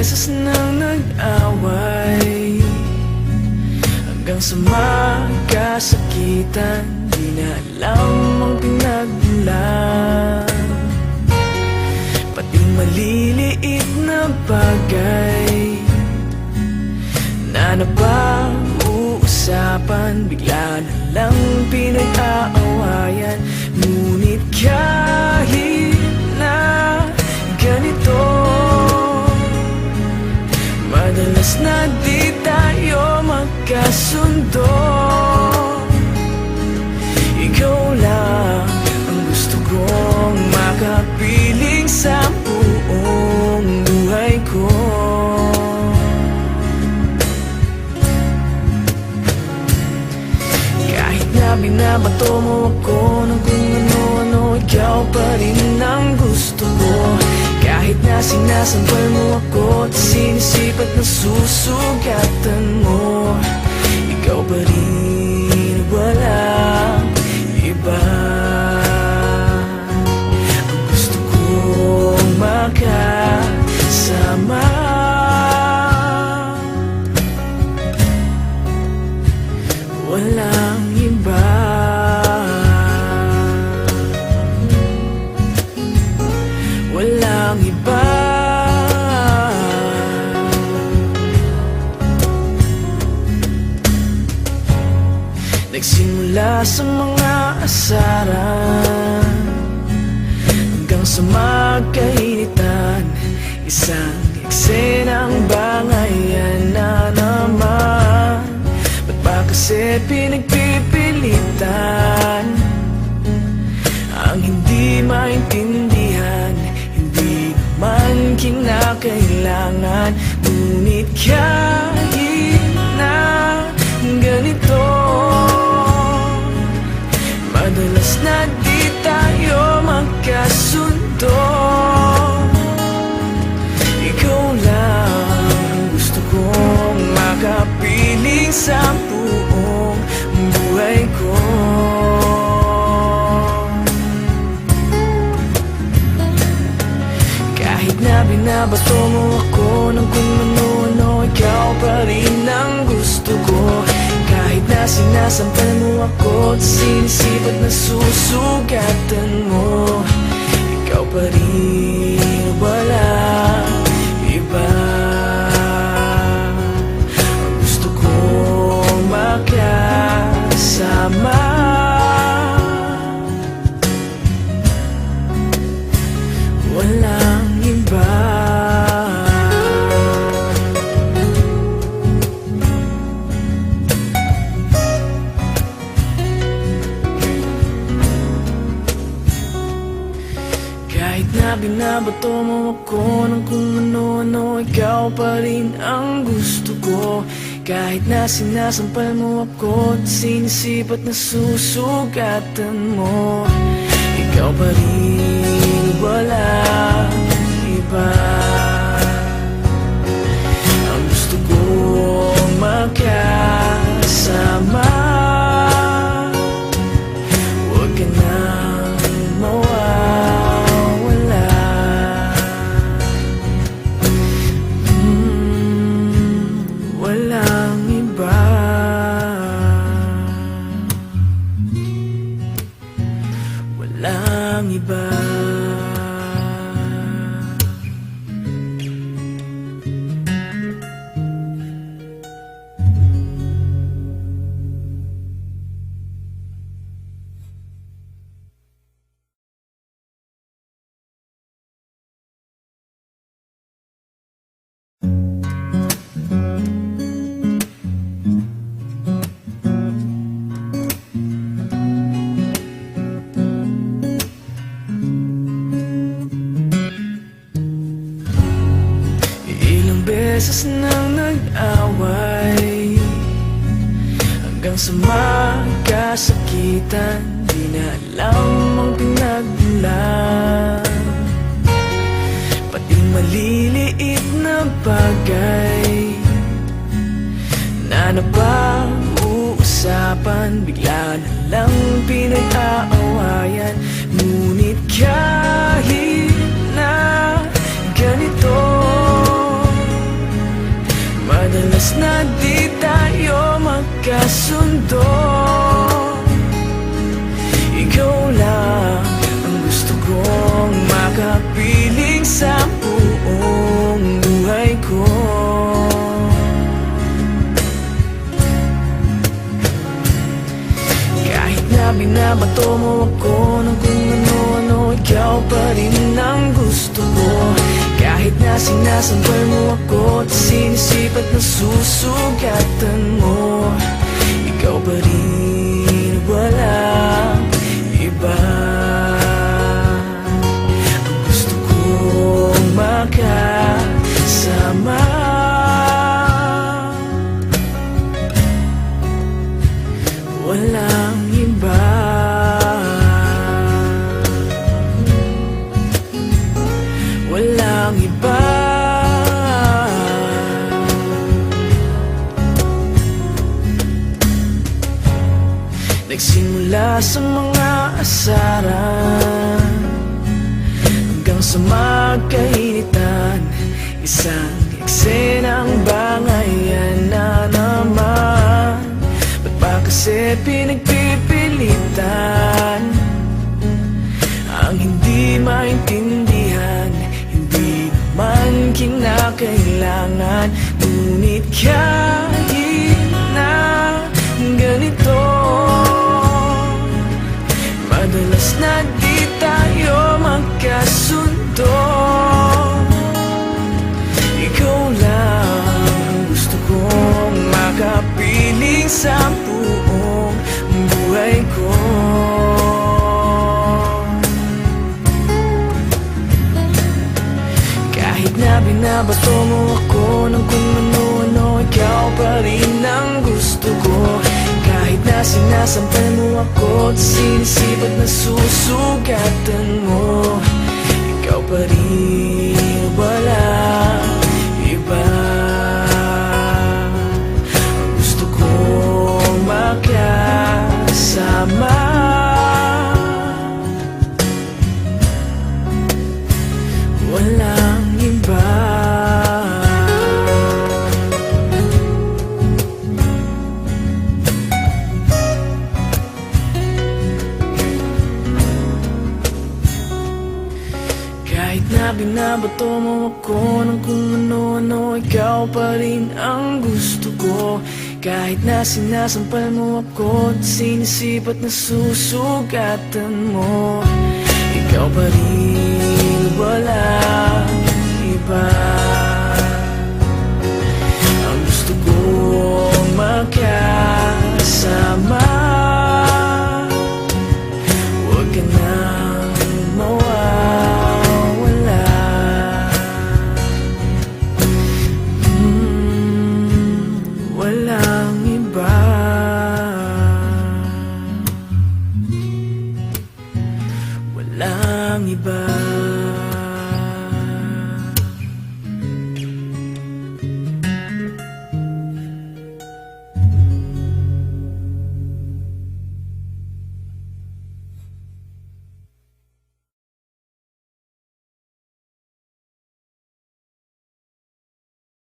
beses nang nag-away, hanggang sa magkasakitan, di na alam ang pinagmulan. Pati maliliit na bagay na napag-uusapan, bigla na lang pinag-aawayan. Ngunit kahit na ganito, madalas na di tayo magkasundo. Ikaw lang ang gusto kong makapiling sa buong buhay ko. Kahit na binabato mo ako ng kung ano-ano, ikaw pa rin ang gusto ko. Kahit na sinasampal mo ako at sinisipat na susugatan mo, ikaw pa rin, walang iba. Ang gusto kong makasama, walang iba. Walang iba. Nagsimula sa mga asaran, hanggang sa magkainitan, isang eksenang bangayan na naman. Ba't ba kasi pinagpipilitan ang hindi maintindihan? Hindi naman kinakailangan. Ngunit kahit na ganito, madalas na di tayo magkasundo. Ikaw lang ang gusto kong makapiling sa buong buhay ko. Kahit na binabato mo ako ng kung ano-ano, ikaw pa rin ang gusto ko. Kahit na sinasampal mo ako at sinisipat na susugatan mo, ikaw pa rin, walang iba. Ang gusto kong makasama, walang iba. Kahit na binabato mo ako ng kung ano-ano, ikaw pa rin ang gusto ko. Kahit na sinasampal mo ako at sinisipat na susugatan mo, ikaw pa rin, walang iba. Ang gusto kong makasama, huwag ka nang mawawala. Walang iba. Walang iba. Beses nang nag-away, hanggang sa magkasakitan, di na alam ang pinagmulan. Pati maliliit na bagay na napag-uusapan, bigla na lang pinag-aawayan. Ngunit kahit na ganito, na di tayo magkasundo. Ikaw lang ang gusto kong makapiling sa buong buhay ko. Kahit na binabato mo ako ng kung ano-ano, ikaw pa rin ang gusto ko. Kahit na sinasampal mo ako at sinisipat na susugatan mo, ikaw pa rin, walang iba. Ang gusto kong makasama, walang iba. Walang iba. Nagsimula sa mga asaran hanggang sa magkainitan, isang eksenang bangayan na naman. Ba't ba kasi pinagpipilitan ang hindi maintindihan? Hindi naman kinakailangan, ngunit kahit na ganito, madalas na di tayo magkasundo. Ikaw lang ang gusto kong makapiling sa buong buhay ko. Kahit na binabato mo ako ng kung ano-ano, ikaw pa rin ang gusto ko. Kahit na sinasampal mo ako at sinisipat na susugatan mo, ikaw pa rin, walang iba. Ang gusto kong makasama, walang iba. Kahit na binabato mo ako ng kung ano-ano, ikaw pa rin ang gusto ko. Kahit na sinasampal mo ako at sinisipat na susugatan mo, ikaw pa rin, walang iba. Ang gusto kong makasama, huwag ka nang mawawala. Walang iba. Walang iba.